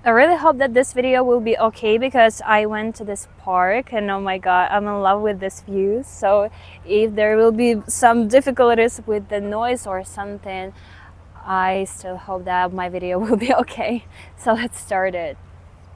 I really hope that this video will be okay because I went to this park and oh my god, I'm in love with this view. So if there will be some difficulties with the noise or something, I still hope that my video will be okay. So let's start it.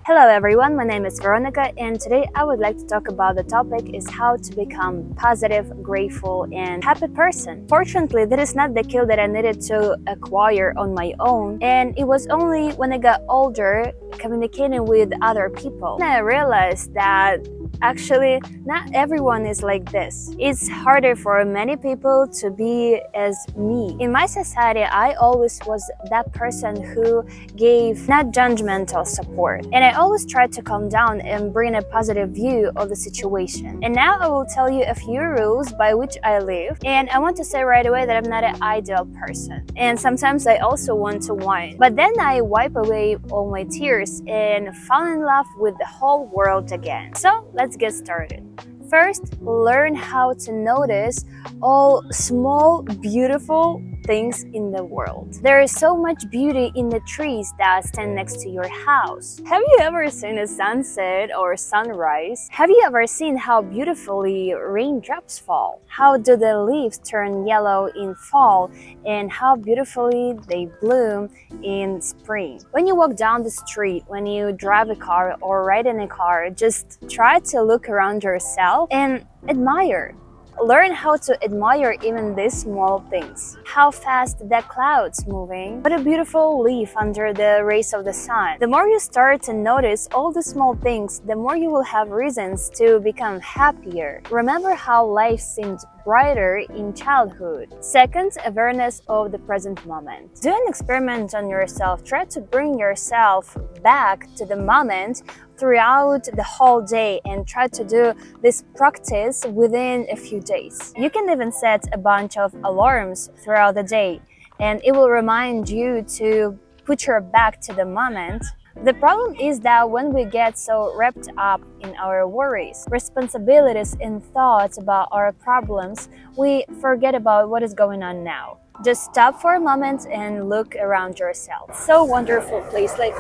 Hello everyone, my name is Veronica and today I would like to talk about the topic is how to become positive, grateful and happy person. Fortunately, that is not the skill that I needed to acquire on my own, and it was only when I got older communicating with other people and I realized that actually not everyone is like this. It's harder for many people to be as me. In my society, I always was that person who gave not judgmental support, and I always tried to calm down and bring a positive view of the situation. And now I will tell you a few rules by which I live, and I want to say right away that I'm not an ideal person, and sometimes I also want to whine, but then I wipe away all my tears and fall in love with the whole world again. So let's get started. First, learn how to notice all small, beautiful things in the world. There is so much beauty in the trees that stand next to your house. Have you ever seen a sunset or sunrise? Have you ever seen how beautifully raindrops fall? How do the leaves turn yellow in fall and how beautifully they bloom in spring? When you walk down the street, when you drive a car or ride in a car, just try to look around yourself and admire. Learn how to admire even these small things. How fast the clouds moving. What a beautiful leaf under the rays of the sun. The more you start to notice all the small things, the more you will have reasons to become happier. Remember how life seemed brighter in childhood. Second, awareness of the present moment. Do an experiment on yourself. Try to bring yourself back to the moment throughout the whole day and try to do this practice within a few days. You can even set a bunch of alarms throughout the day and it will remind you to put your back to the moment. The problem is that when we get so wrapped up in our worries, responsibilities and thoughts about our problems, we forget about what is going on now. Just stop for a moment and look around yourself. So wonderful place, like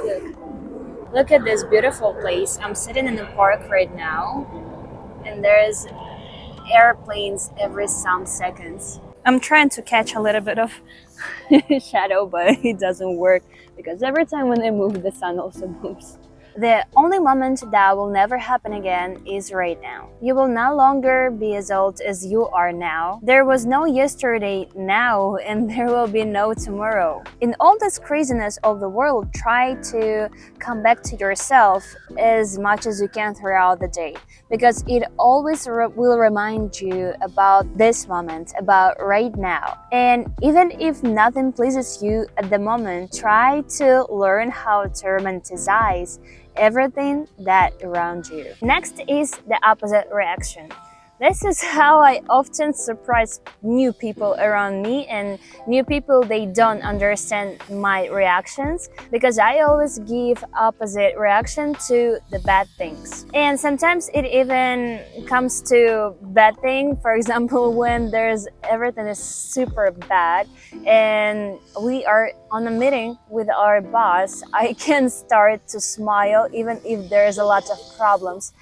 look at this beautiful place. I'm sitting in the park right now and there's airplanes every some seconds. I'm trying to catch a little bit of shadow, but it doesn't work because every time when I move, the sun also moves. The only moment that will never happen again is right now. You will no longer be as old as you are now. There was no yesterday now, and there will be no tomorrow. In all this craziness of the world, try to come back to yourself as much as you can throughout the day, because it always will remind you about this moment, about right now. And even if nothing pleases you at the moment, try to learn how to romanticize everything that around you. Next is the opposite reaction. This is how I often surprise new people around me, and new people, they don't understand my reactions because I always give opposite reaction to the bad things. And sometimes it even comes to bad thing. For example, when there's everything is super bad and we are on a meeting with our boss, I can start to smile even if there's a lot of problems.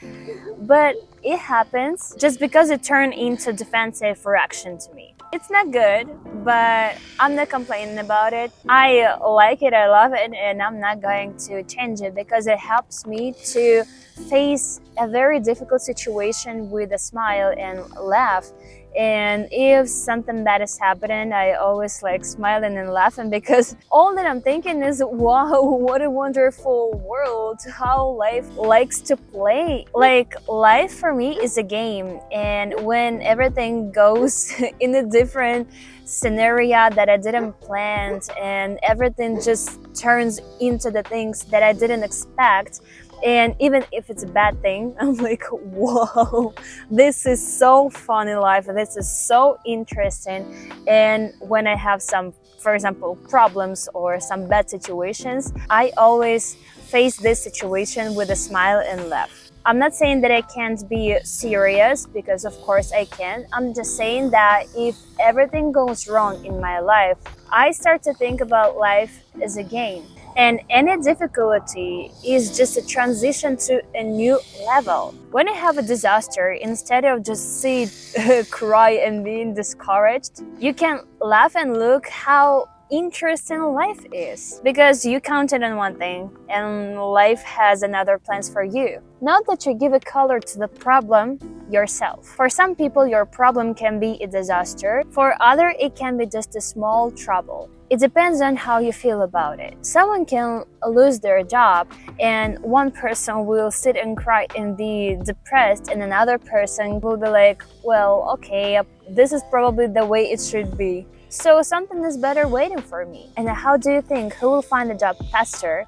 But it happens just because it turned into defensive reaction to me. It's not good, but I'm not complaining about it. I like it, I love it, and I'm not going to change it because it helps me to face a very difficult situation with a smile and laugh. And if something bad is happening, I always like smiling and laughing because all that I'm thinking is, wow, what a wonderful world, how life likes to play. Like, life for me is a game, and when everything goes in a different scenario that I didn't plan and everything just turns into the things that I didn't expect, and even if it's a bad thing, I'm like, whoa, this is so fun in life. This is so interesting. And when I have some, for example, problems or some bad situations, I always face this situation with a smile and laugh. I'm not saying that I can't be serious, because of course I can. I'm just saying that if everything goes wrong in my life, I start to think about life as a game. And any difficulty is just a transition to a new level. When I have a disaster, instead of just sit, cry and being discouraged, you can laugh and look how interesting life is, because you counted on one thing and life has another plans for you. Not that you give a color to the problem yourself. For some people, your problem can be a disaster. For others, it can be just a small trouble. It depends on how you feel about it. Someone can lose their job and one person will sit and cry and be depressed, and another person will be like, well, okay, this is probably the way it should be. So something is better waiting for me. And how do you think who will find a job faster?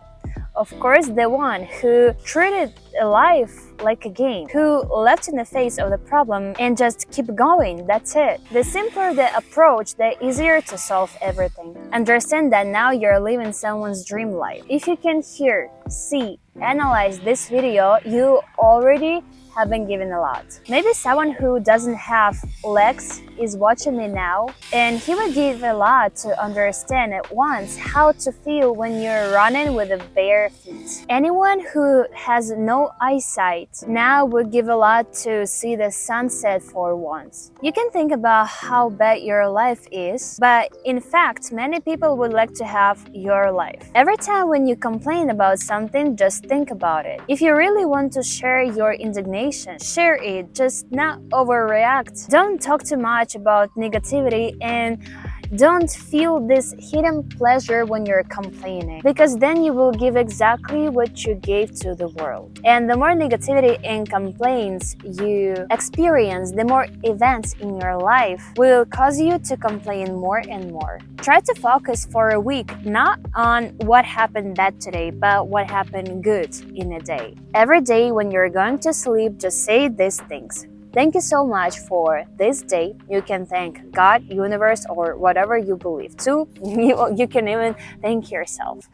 Of course, the one who treated life like a game, who left in the face of the problem and just keep going. That's it. The simpler the approach, the easier to solve everything. Understand that now you're living someone's dream life. If you can hear, see, analyze this video, you already have been given a lot. Maybe someone who doesn't have legs is watching me now, and he would give a lot to understand at once how to feel when you're running with a bare feet. Anyone who has no eyesight now would give a lot to see the sunset for once. You can think about how bad your life is, but in fact, many people would like to have your life. Every time when you complain about something, just think about it. If you really want to share your indignation, share it, just not overreact. Don't talk too much about negativity, and don't feel this hidden pleasure when you're complaining, because then you will give exactly what you gave to the world. And the more negativity and complaints you experience, the more events in your life will cause you to complain more and more. Try to focus for a week not on what happened bad today, but what happened good in a day. Every day when you're going to sleep, just say these things. Thank you so much for this day. You can thank God, universe, or whatever you believe to. You can even thank yourself.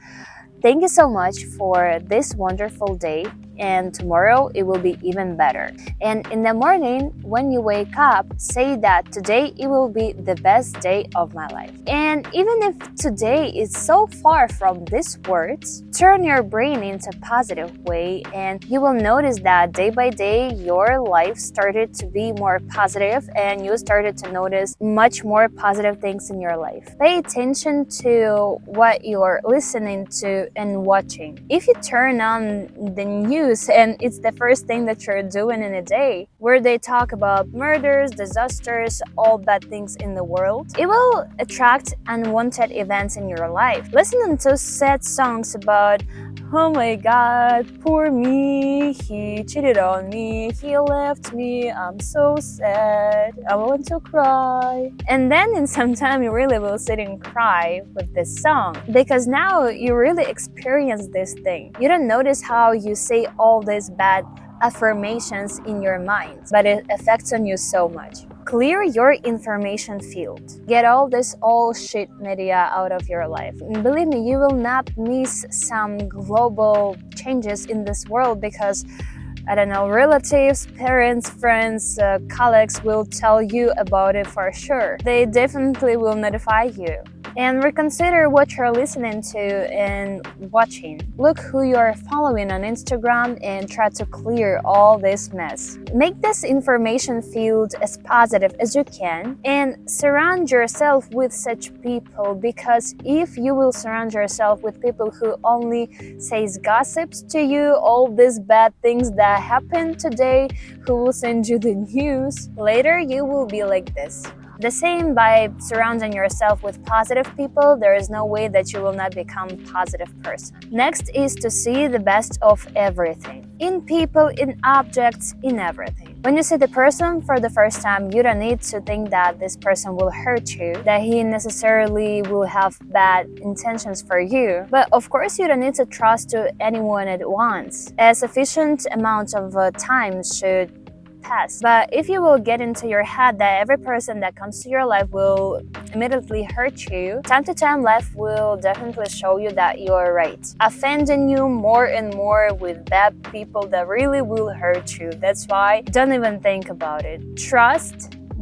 Thank you so much for this wonderful day, and tomorrow it will be even better. And in the morning, when you wake up, say that today it will be the best day of my life. And even if today is so far from these words, turn your brain into a positive way, and you will notice that day by day your life started to be more positive, and you started to notice much more positive things in your life. Pay attention to what you're listening to and watching. If you turn on the news and it's the first thing that you're doing in a day, where they talk about murders, disasters, all bad things in the world, it will attract unwanted events in your life. Listening to sad songs about, oh my God, poor me, he cheated on me, he left me, I'm so sad, I want to cry. And then in some time you really will sit and cry with this song, because now you really experience this thing. You don't notice how you say all these bad affirmations in your mind, but it affects on you so much. Clear your information field. Get all this old shit media out of your life. And believe me, you will not miss some global changes in this world, because I don't know, relatives, parents, friends, colleagues will tell you about it for sure. They definitely will notify you. And reconsider what you're listening to and watching. Look who you're following on Instagram and try to clear all this mess. Make this information field as positive as you can, and surround yourself with such people, because if you will surround yourself with people who only says gossips to you, all these bad things that happened today, who will send you the news, later you will be like this. The same by surrounding yourself with positive people, there is no way that you will not become a positive person. Next is to see the best of everything. In people, in objects, in everything. When you see the person for the first time, you don't need to think that this person will hurt you, that he necessarily will have bad intentions for you. But of course, you don't need to trust to anyone at once. A sufficient amount of time should pass. But if you will get into your head that every person that comes to your life will immediately hurt you, time to time life will definitely show you that you are right, offending you more and more with bad people that really will hurt you. That's why don't even think about it. Trust,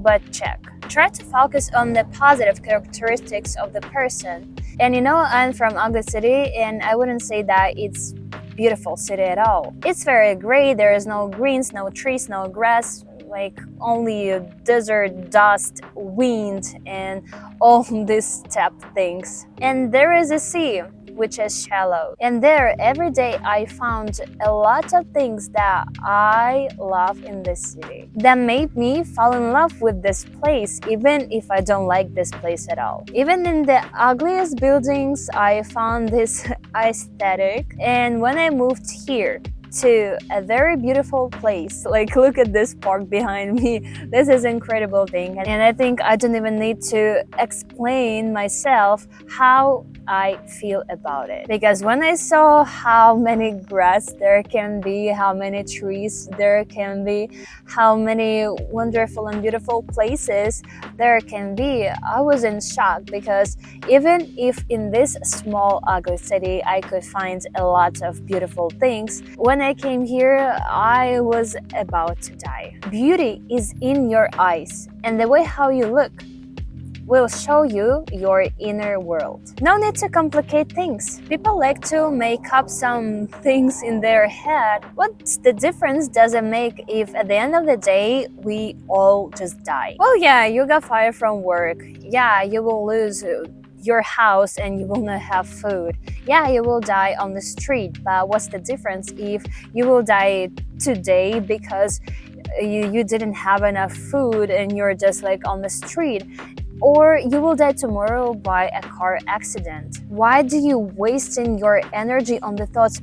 but check. Try to focus on the positive characteristics of the person. And you know, I'm from Ugly City, and I wouldn't say that it's beautiful city at all. It's very gray. There is no greens, no trees, no grass, like only desert, dust, wind, and all these steppe things. And there is a sea, which is shallow. And there, every day I found a lot of things that I love in this city that made me fall in love with this place, even if I don't like this place at all. Even in the ugliest buildings, I found this aesthetic. And when I moved here to a very beautiful place, like look at this park behind me, this is an incredible thing. And I think I don't even need to explain myself how I feel about it, because when I saw how many grass there can be, how many trees there can be, how many wonderful and beautiful places there can be, I was in shock. Because even if in this small ugly city I could find a lot of beautiful things, when I came here I was about to die. Beauty is in your eyes, and the way how you look will show you your inner world. No need to complicate things. People like to make up some things in their head. What's the difference does it make if at the end of the day we all just die? Well, yeah, you got fired from work. Yeah, you will lose your house and you will not have food. Yeah, you will die on the street. But what's the difference if you will die today because you didn't have enough food and you're just like on the street? Or you will die tomorrow by a car accident. Why do you wasting your energy on the thoughts,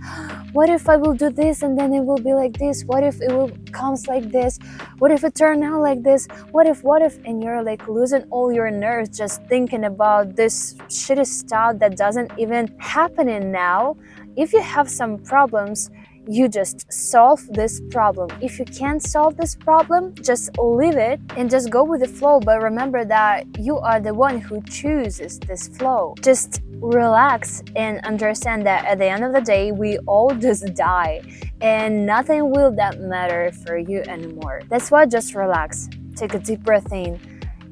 what if I will do this and then it will be like this? What if it will comes like this? What if it turn out like this? What if? And you're like losing all your nerves just thinking about this shitty stuff that doesn't even happen in now. If you have some problems, you just solve this problem. If you can't solve this problem, just leave it and just go with the flow. But remember that you are the one who chooses this flow. Just relax and understand that at the end of the day, we all just die and nothing will that matter for you anymore. That's why just relax, take a deep breath in.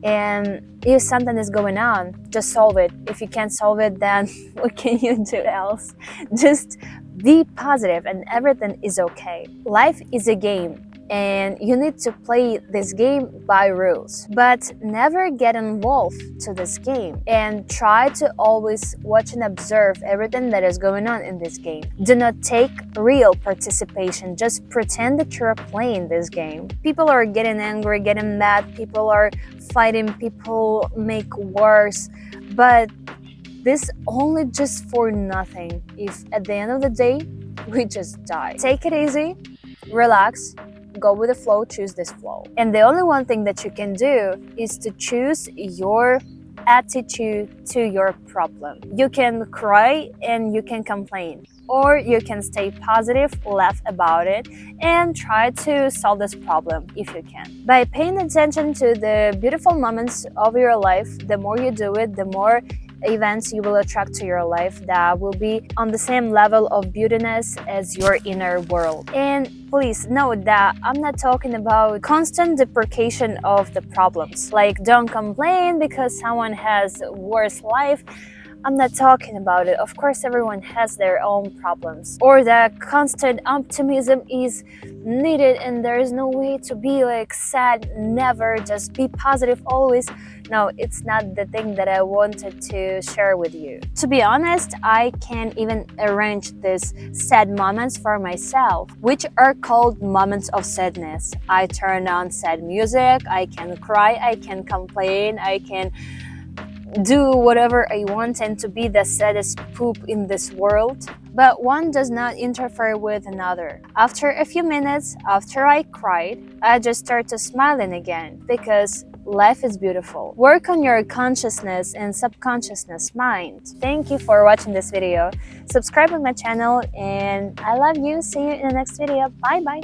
And if something is going on, just solve it. If you can't solve it, then what can you do else? Just be positive and everything is okay. Life is a game and you need to play this game by rules, but never get involved to this game, and try to always watch and observe everything that is going on in this game. Do not take real participation, just pretend that you're playing this game. People are getting angry, getting mad, people are fighting, people make wars, but this only just for nothing if at the end of the day we just die. Take it easy, relax, go with the flow, choose this flow. And the only one thing that you can do is to choose your attitude to your problem. You can cry and you can complain, or you can stay positive, laugh about it, and try to solve this problem if you can. By paying attention to the beautiful moments of your life, the more you do it, the more events you will attract to your life that will be on the same level of beautiness as your inner world. And please note that I'm not talking about constant deprecation of the problems, like don't complain because someone has a worse life. I'm not talking about it. Of course, everyone has their own problems. Or that constant optimism is needed and there is no way to be like sad, never, just be positive always. No, it's not the thing that I wanted to share with you. To be honest, I can't even arrange these sad moments for myself, which are called moments of sadness. I turn on sad music, I can cry, I can complain, I can do whatever I want and to be the saddest poop in this world. But one does not interfere with another. After a few minutes, after I cried, I just started smiling again because life is beautiful. Work on your consciousness and subconsciousness mind. Thank you for watching this video. Subscribe to my channel and I love you. See you in the next video. Bye bye.